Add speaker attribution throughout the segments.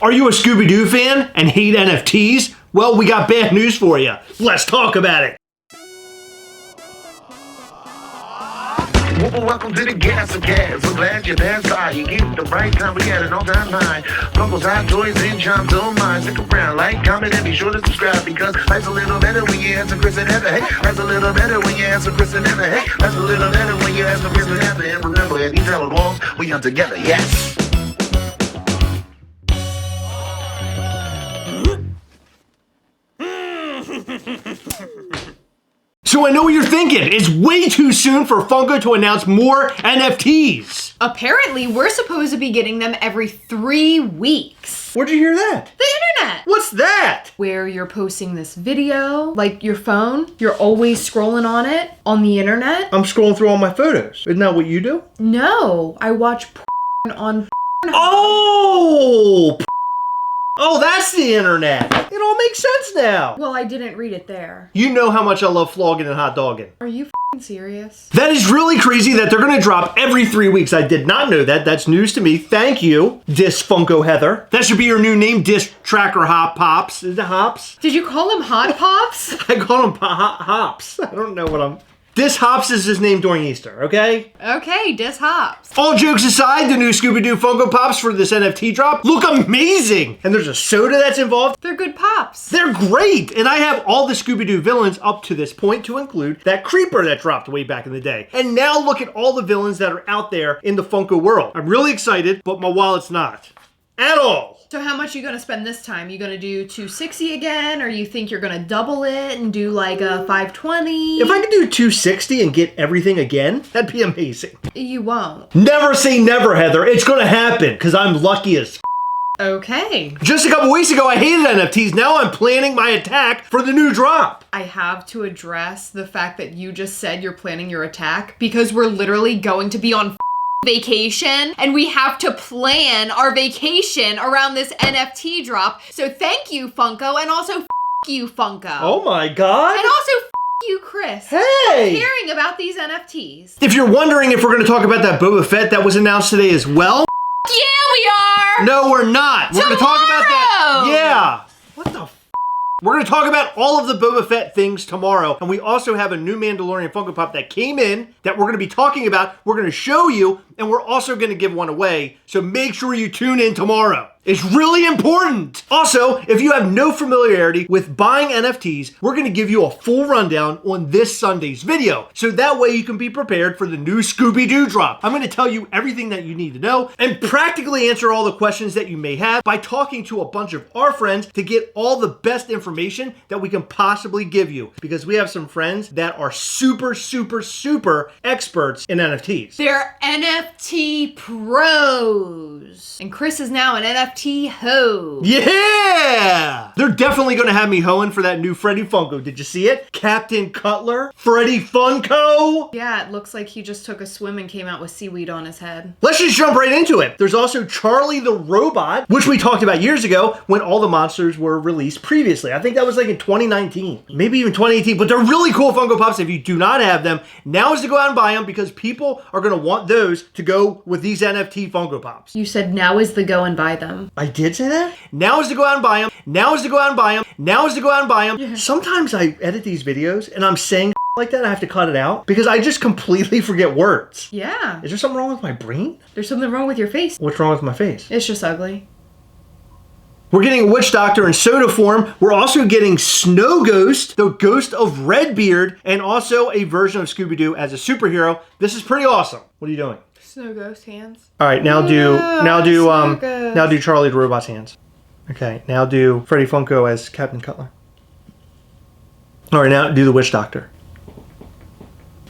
Speaker 1: Are you a Scooby-Doo fan and hate NFTs? Well, we got bad news for you. Let's talk about it.
Speaker 2: Welcome to the Gastlecast. We're glad you're there. You get the right time. We got an all-time high. Funko's hot toys and charms on mine. Stick around, like, comment, and be sure to subscribe because life's a little better when you answer Chris and Heather. Hey, life's a little better when you answer Chris and Heather. Hey, life's a little better when you answer Chris and Heather. And remember, at these hallowed walls, we are together. Yes.
Speaker 1: So I know what you're thinking. It's way too soon for Funko to announce more NFTs.
Speaker 3: Apparently, we're supposed to be getting them every 3 weeks.
Speaker 1: Where'd you hear that?
Speaker 3: The internet.
Speaker 1: What's that?
Speaker 3: Where you're posting this video, like your phone, you're always scrolling on it, on the internet.
Speaker 1: I'm scrolling through all my photos. Isn't that what you do?
Speaker 3: No, I watch porn on Pornhub.
Speaker 1: Oh, that's the internet. It all makes sense now.
Speaker 3: Well, I didn't read it there.
Speaker 1: You know how much I love flogging and hot dogging.
Speaker 3: Are you serious?
Speaker 1: That is really crazy that they're going to drop every 3 weeks. I did not know that. That's news to me. Thank you, Dis Funko Heather. That should be your new name, Dis Tracker Hot Pops. Is it Hops?
Speaker 3: Did you call them Hot Pops?
Speaker 1: I call them Hops. I don't know what I'm... Dis Hops is his name during Easter, okay?
Speaker 3: Okay, Dis Hops.
Speaker 1: All jokes aside, the new Scooby-Doo Funko Pops for this NFT drop look amazing! And there's a soda that's involved.
Speaker 3: They're good pops.
Speaker 1: They're great! And I have all the Scooby-Doo villains up to this point to include that creeper that dropped way back in the day. And now look at all the villains that are out there in the Funko world. I'm really excited, but my wallet's not. At all.
Speaker 3: So how much are you going to spend this time? You going to do $260 again? Or you think you're going to double it and do like a $520?
Speaker 1: If I could do $260 and get everything again, that'd be amazing.
Speaker 3: You won't.
Speaker 1: Never say never, Heather. It's gonna happen, because I'm lucky as
Speaker 3: Okay.
Speaker 1: Just a couple weeks ago, I hated NFTs. Now I'm planning my attack for the new drop.
Speaker 3: I have to address the fact that you just said you're planning your attack because we're literally going to be on vacation and we have to plan our vacation around this NFT drop. So thank you, Funko, and also you, Funko.
Speaker 1: Oh my God.
Speaker 3: And also you, Chris.
Speaker 1: Hey!
Speaker 3: For caring about these NFTs.
Speaker 1: If you're wondering if we're going to talk about that Boba Fett that was announced today as well.
Speaker 3: Yeah, we are!
Speaker 1: No, we're not. We're going to talk about that. Yeah.
Speaker 3: What the
Speaker 1: We're going to talk about all of the Boba Fett things tomorrow. And we also have a new Mandalorian Funko Pop that came in that we're going to be talking about. We're going to show you, and we're also going to give one away. So make sure you tune in tomorrow. It's really important. Also, if you have no familiarity with buying NFTs, we're going to give you a full rundown on this Sunday's video. So that way you can be prepared for the new Scooby-Doo drop. I'm going to tell you everything that you need to know and practically answer all the questions that you may have by talking to a bunch of our friends to get all the best information that we can possibly give you. Because we have some friends that are super, super, super experts in NFTs.
Speaker 3: They're NFT pros. And Chris is now an NFT ho.
Speaker 1: Yeah! They're definitely going to have me hoeing for that new Freddy Funko. Did you see it? Captain Cutler? Freddy Funko?
Speaker 3: Yeah, it looks like he just took a swim and came out with seaweed on his head.
Speaker 1: Let's just jump right into it. There's also Charlie the Robot, which we talked about years ago when all the monsters were released previously. I think that was like in 2019, maybe even 2018, but they're really cool Funko Pops. If you do not have them, now is to go out and buy them because people are going to want those to go with these NFT Funko Pops.
Speaker 3: You said now is the go and buy them.
Speaker 1: I did say that? Now is to go out and buy them. Now is to go out and buy them. Now is to go out and buy them. Yeah. Sometimes I edit these videos and I'm saying like that. I have to cut it out because I just completely forget words.
Speaker 3: Yeah.
Speaker 1: Is there something wrong with my brain?
Speaker 3: There's something wrong with your face.
Speaker 1: What's wrong with my face?
Speaker 3: It's just ugly.
Speaker 1: We're getting a Witch Doctor in soda form. We're also getting Snow Ghost, the Ghost of Redbeard, and also a version of Scooby-Doo as a superhero. This is pretty awesome. What are you doing?
Speaker 3: Snow Ghost hands.
Speaker 1: All right, now do Charlie the Robot's hands. Okay, now do Freddy Funko as Captain Cutler. All right, now do the Witch Doctor.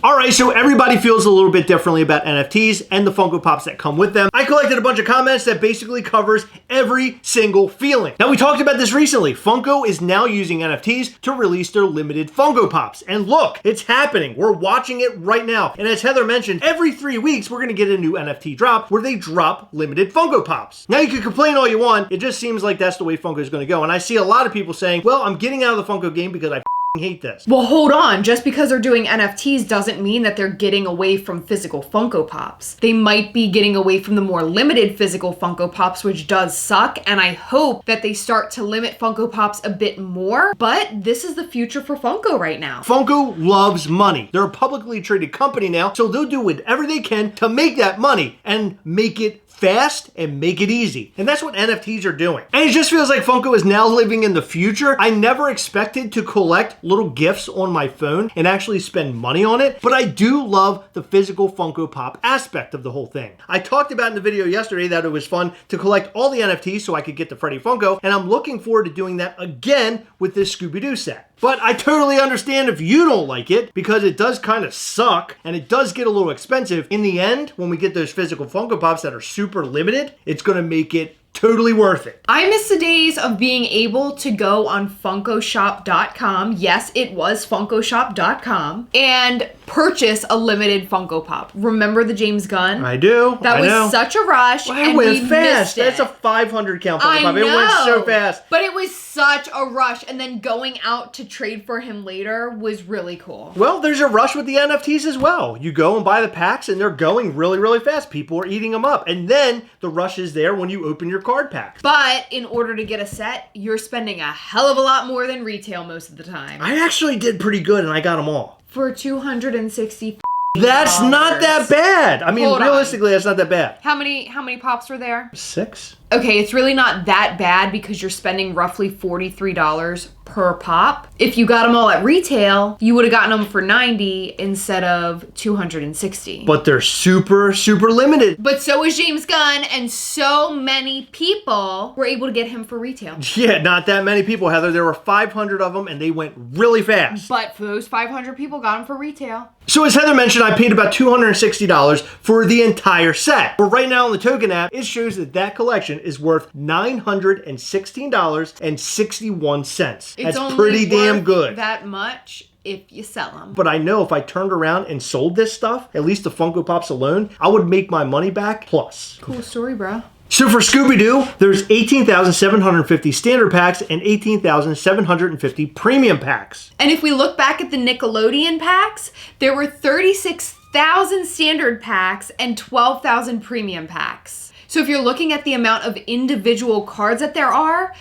Speaker 1: All right, so everybody feels a little bit differently about NFTs and the Funko Pops that come with them. I collected a bunch of comments that basically covers every single feeling. Now, we talked about this recently. Funko is now using NFTs to release their limited Funko Pops. And look, it's happening. We're watching it right now. And as Heather mentioned, every 3 weeks, we're going to get a new NFT drop where they drop limited Funko Pops. Now, you can complain all you want. It just seems like that's the way Funko is going to go. And I see a lot of people saying, well, I'm getting out of the Funko game because I hate this.
Speaker 3: Well, hold on. Just because they're doing NFTs doesn't mean that they're getting away from physical Funko Pops. They might be getting away from the more limited physical Funko Pops, which does suck, and I hope that they start to limit Funko Pops a bit more, but this is the future for Funko right now.
Speaker 1: Funko loves money. They're a publicly traded company now, so they'll do whatever they can to make that money and make it fast and make it easy. And that's what NFTs are doing. And it just feels like Funko is now living in the future. I never expected to collect little gifts on my phone and actually spend money on it, but I do love the physical Funko Pop aspect of the whole thing. I talked about in the video yesterday that it was fun to collect all the NFTs so I could get the Freddy Funko, and I'm looking forward to doing that again with this Scooby-Doo set. But I totally understand if you don't like it, because it does kind of suck and it does get a little expensive. In the end, when we get those physical Funko Pops that are super limited, it's going to make it totally worth it.
Speaker 3: I miss the days of being able to go on funkoshop.com. Yes, it was funkoshop.com, and purchase a limited Funko Pop. Remember the James Gunn?
Speaker 1: I do.
Speaker 3: That was such a rush.
Speaker 1: Well,
Speaker 3: and
Speaker 1: it went
Speaker 3: we
Speaker 1: fast.
Speaker 3: missed it.
Speaker 1: That's a 500 count Funko
Speaker 3: I
Speaker 1: Pop.
Speaker 3: know.
Speaker 1: It went so fast.
Speaker 3: But it was such a rush, and then going out to trade for him later was really cool.
Speaker 1: Well, there's a rush with the NFTs as well. You go and buy the packs and they're going really, really fast. People are eating them up. And then the rush is there when you open your card pack.
Speaker 3: But in order to get a set, you're spending a hell of a lot more than retail most of the time.
Speaker 1: I actually did pretty good and I got them all.
Speaker 3: For $260.
Speaker 1: That's not that bad. I mean,
Speaker 3: Hold on.
Speaker 1: realistically, that's not that bad.
Speaker 3: How many pops were there?
Speaker 1: 6.
Speaker 3: Okay, it's really not that bad because you're spending roughly $43 per pop. If you got them all at retail, you would have gotten them for $90 instead of $260.
Speaker 1: But they're super, super limited.
Speaker 3: But so is James Gunn, and so many people were able to get him for retail.
Speaker 1: Yeah, not that many people, Heather. There were 500 of them and they went really fast.
Speaker 3: But for those 500 people got him for retail.
Speaker 1: So as Heather mentioned, I paid about $260 for the entire set. But right now on the token app, it shows that that collection is worth $916.61.
Speaker 3: It's
Speaker 1: That's pretty damn
Speaker 3: worth
Speaker 1: good.
Speaker 3: that much if you sell them.
Speaker 1: But I know if I turned around and sold this stuff, at least the Funko Pops alone, I would make my money back plus.
Speaker 3: Cool story, bro.
Speaker 1: So for Scooby-Doo, there's 18,750 standard packs and 18,750 premium packs.
Speaker 3: And if we look back at the Nickelodeon packs, there were 36,000 standard packs and 12,000 premium packs. So if you're looking at the amount of individual cards that there are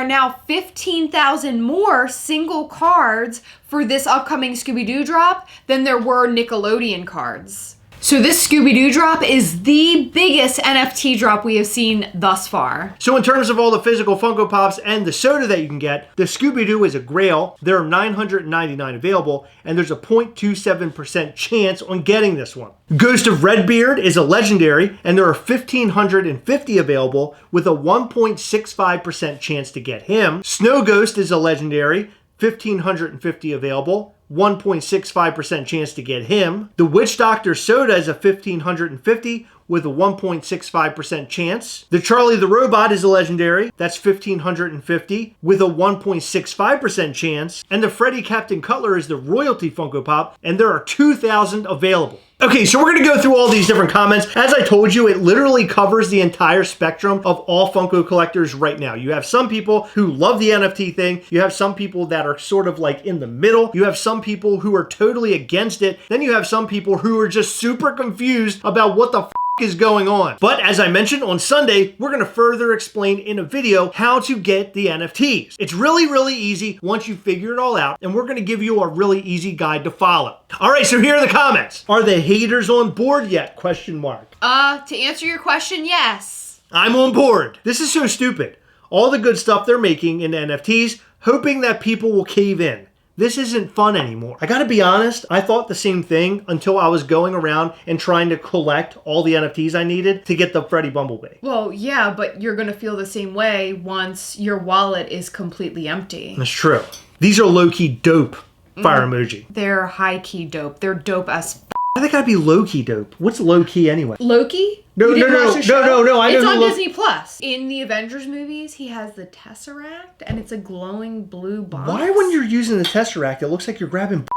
Speaker 3: now 15,000 more single cards for this upcoming Scooby-Doo drop than there were Nickelodeon cards. So this Scooby-Doo drop is the biggest NFT drop we have seen thus far.
Speaker 1: So in terms of all the physical Funko Pops and the soda that you can get, the Scooby-Doo is a Grail. There are 999 available, and there's a 0.27% chance on getting this one. Ghost of Redbeard is a legendary, and there are 1,550 available with a 1.65% chance to get him. Snow Ghost is a legendary, 1,550 available, 1.65% chance to get him. The Witch Doctor Soda is a 1,550 with a 1.65% chance. The Charlie the Robot is a legendary. That's 1,550 with a 1.65% chance. And the Freddy Captain Cutler is the royalty Funko Pop, and there are 2,000 available. Okay, so we're going to go through all these different comments. As I told you, it literally covers the entire spectrum of all Funko collectors right now. You have some people who love the NFT thing. You have some people that are sort of like in the middle. You have some people who are totally against it. Then you have some people who are just super confused about what the is going on. But as I mentioned on Sunday, we're going to further explain in a video how to get the NFTs. It's really, really easy once you figure it all out, and we're going to give you a really easy guide to follow. All right, so here are the comments. Are the haters on board yet? Question mark.
Speaker 3: To answer your question, yes.
Speaker 1: I'm on board. This is so stupid. All the good stuff they're making in NFTs, hoping that people will cave in. This isn't fun anymore. I gotta be honest, I thought the same thing until I was going around and trying to collect all the NFTs I needed to get the Freddy Bumblebee.
Speaker 3: Well, yeah, but you're gonna feel the same way once your wallet is completely empty.
Speaker 1: That's true. These are low-key dope fire emoji.
Speaker 3: They're high-key dope. They're dope as
Speaker 1: Why they gotta be low-key dope? What's low-key anyway?
Speaker 3: Loki?
Speaker 1: No,
Speaker 3: You didn't
Speaker 1: no,
Speaker 3: watch the show?
Speaker 1: no, I know
Speaker 3: It's
Speaker 1: who
Speaker 3: on
Speaker 1: Lo-
Speaker 3: Disney Plus. In the Avengers movies, he has the Tesseract, and it's a glowing blue box.
Speaker 1: Why when you're using the Tesseract, it looks like you're grabbing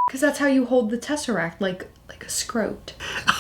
Speaker 3: Because that's how you hold the Tesseract, like Like a scrote.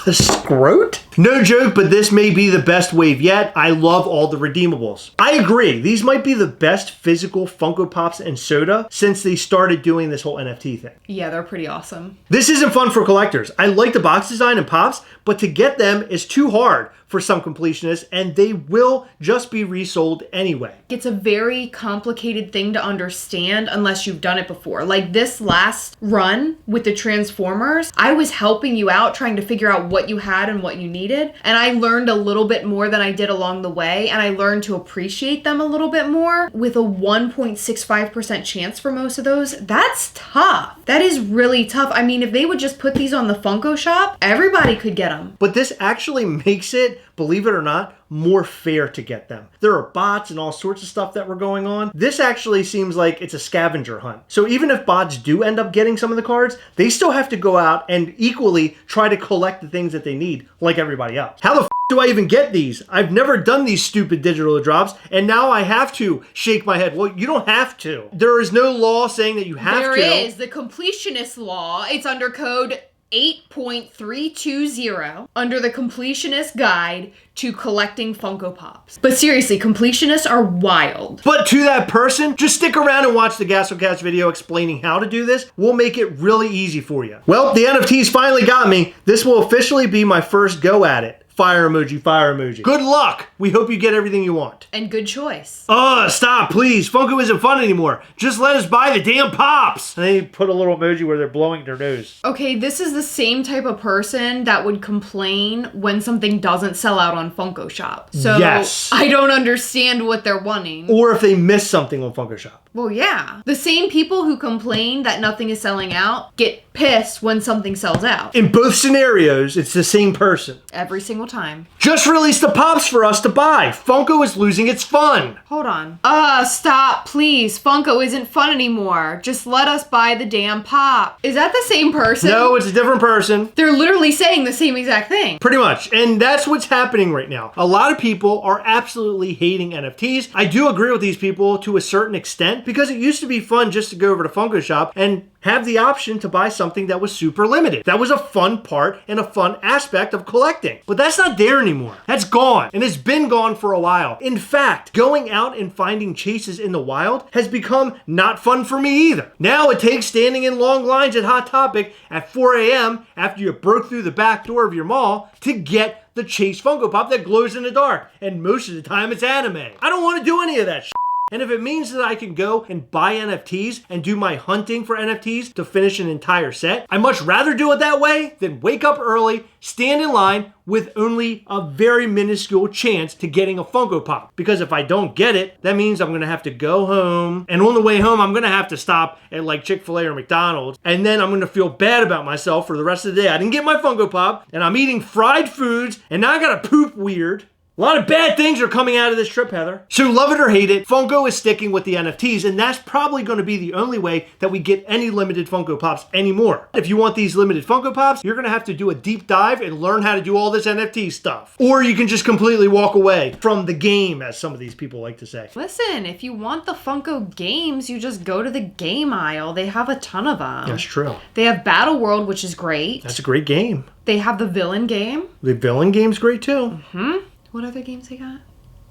Speaker 1: A scrote? No joke, but this may be the best wave yet. I love all the redeemables. I agree. These might be the best physical Funko Pops and soda since they started doing this whole NFT thing.
Speaker 3: Yeah, they're pretty awesome.
Speaker 1: This isn't fun for collectors. I like the box design and Pops, but to get them is too hard for some completionists, and they will just be resold anyway.
Speaker 3: It's a very complicated thing to understand unless you've done it before. Like this last run with the Transformers, I was helping you out trying to figure out what you had and what you needed, and I learned a little bit more than I did along the way, and I learned to appreciate them a little bit more. With a 1.65% chance for most of those, that's tough. That is really tough. I mean, if they would just put these on the Funko shop, everybody could get them.
Speaker 1: But this actually makes it, believe it or not, more fair to get them. There are bots and all sorts of stuff that were going on. This actually seems like it's a scavenger hunt. So even if bots do end up getting some of the cards, they still have to go out and equally try to collect the things that they need, like everybody else. How the do I even get these? I've never done these stupid digital drops, and now I have to shake my head. Well, you don't have to. There is no law saying that you have to.
Speaker 3: There is the completionist law. It's under code 8.320 under the completionist guide to collecting Funko Pops. But seriously, completionists are wild.
Speaker 1: But to that person, just stick around and watch the Gastlecast video explaining how to do this. We'll make it really easy for you. Well, the NFTs finally got me. This will officially be my first go at it. Fire emoji, fire emoji. Good luck. We hope you get everything you want.
Speaker 3: And good choice.
Speaker 1: Stop, please. Funko isn't fun anymore. Just let us buy the damn Pops. And they put a little emoji where they're blowing their nose.
Speaker 3: Okay, this is the same type of person that would complain when something doesn't sell out on Funko Shop. So
Speaker 1: yes.
Speaker 3: I don't understand what they're wanting.
Speaker 1: Or if they miss something on Funko Shop.
Speaker 3: Well, yeah. The same people who complain that nothing is selling out get pissed when something sells out.
Speaker 1: In both scenarios, it's the same person.
Speaker 3: Every single time.
Speaker 1: Just release the Pops for us to buy. Funko is losing its fun.
Speaker 3: Hold on. Stop, please. Funko isn't fun anymore. Just let us buy the damn Pop. Is that the same person?
Speaker 1: No, it's a different person.
Speaker 3: They're literally saying the same exact thing.
Speaker 1: Pretty much. And that's what's happening right now. A lot of people are absolutely hating NFTs. I do agree with these people to a certain extent because it used to be fun just to go over to Funko Shop and have the option to buy something that was super limited. That was a fun part and a fun aspect of collecting. But that's not there anymore. That's gone. And it's been gone for a while. In fact, going out and finding chases in the wild has become not fun for me either. Now it takes standing in long lines at Hot Topic at 4 a.m. after you broke through the back door of your mall to get the Chase Funko Pop that glows in the dark. And most of the time it's anime. I don't want to do any of that shit. And if it means that I can go and buy NFTs and do my hunting for NFTs to finish an entire set, I'd much rather do it that way than wake up early, stand in line with only a very minuscule chance to getting a Funko Pop. Because if I don't get it, that means I'm gonna have to go home. And on the way home, I'm gonna have to stop at like Chick-fil-A or McDonald's. And then I'm gonna feel bad about myself for the rest of the day. I didn't get my Funko Pop, and I'm eating fried foods, and now I gotta poop weird. A lot of bad things are coming out of this trip, Heather. So love it or hate it, Funko is sticking with the NFTs, and that's probably going to be the only way that we get any limited Funko Pops anymore. If you want these limited Funko Pops, you're going to have to do a deep dive and learn how to do all this NFT stuff. Or you can just completely walk away from the game, as some of these people like to say.
Speaker 3: Listen, if you want the Funko games, you just go to the game aisle. They have a ton of them.
Speaker 1: That's true.
Speaker 3: They have Battle World, which is great.
Speaker 1: That's a great game.
Speaker 3: They have the Villain game.
Speaker 1: The Villain game's great too.
Speaker 3: Mm-hmm. What other games they got?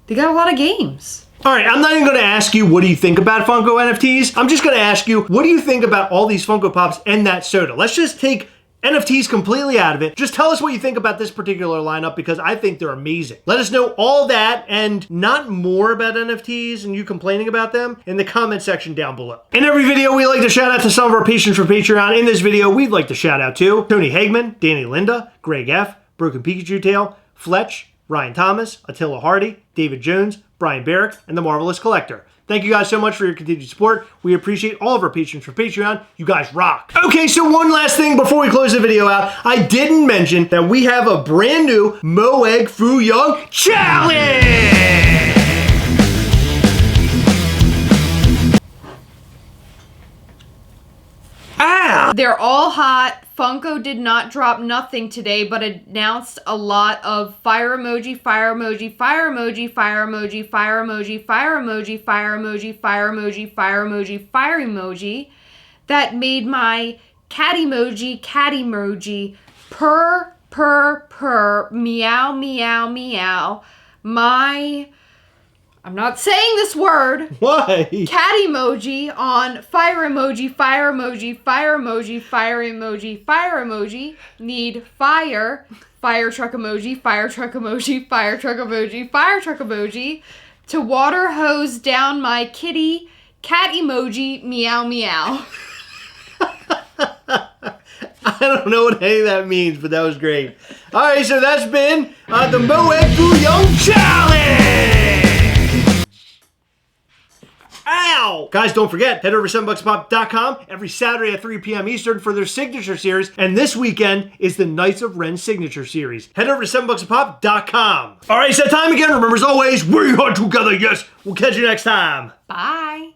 Speaker 3: They got a lot of games.
Speaker 1: All right, I'm not even going to ask you what do you think about Funko NFTs. I'm just going to ask you, what do you think about all these Funko Pops and that soda? Let's just take NFTs completely out of it. Just tell us what you think about this particular lineup because I think they're amazing. Let us know all that and not more about NFTs and you complaining about them in the comment section down below. In every video, we like to shout out to some of our patrons for Patreon. In this video, we'd like to shout out to Tony Hagman, Danny Linda, Greg F., Broken Pikachu Tail, Fletch, Ryan Thomas, Attila Hardy, David Jones, Brian Barrick, and The Marvelous Collector. Thank you guys so much for your continued support. We appreciate all of our patrons for Patreon. You guys rock. Okay, so one last thing before we close the video out. I didn't mention that we have a brand new Moeg Fu Young Challenge!
Speaker 3: They're all hot. Funko did not drop nothing today, but announced a lot of fire emoji, fire emoji, fire emoji, fire emoji, fire emoji, fire emoji, fire emoji, fire emoji, fire emoji, fire emoji that made my cat emoji purr, meow, meow, meow. I'm not saying this word.
Speaker 1: Why?
Speaker 3: Cat emoji on fire emoji, fire emoji, fire emoji, fire emoji, fire emoji. Need fire. Fire truck emoji, fire truck emoji, fire truck emoji, fire truck emoji. To water hose down my kitty. Cat emoji, meow, meow.
Speaker 1: I don't know what any of that means, but that was great. All right, so that's been the Moet Bouillon Challenge. Ow! Guys, don't forget, head over to $7buckspop.com every Saturday at 3 p.m. Eastern for their signature series. And this weekend is the Knights of Ren signature series. Head over to $7buckspop.com. All right, it's that time again. Remember, as always, we are together. Yes, we'll catch you next time.
Speaker 3: Bye.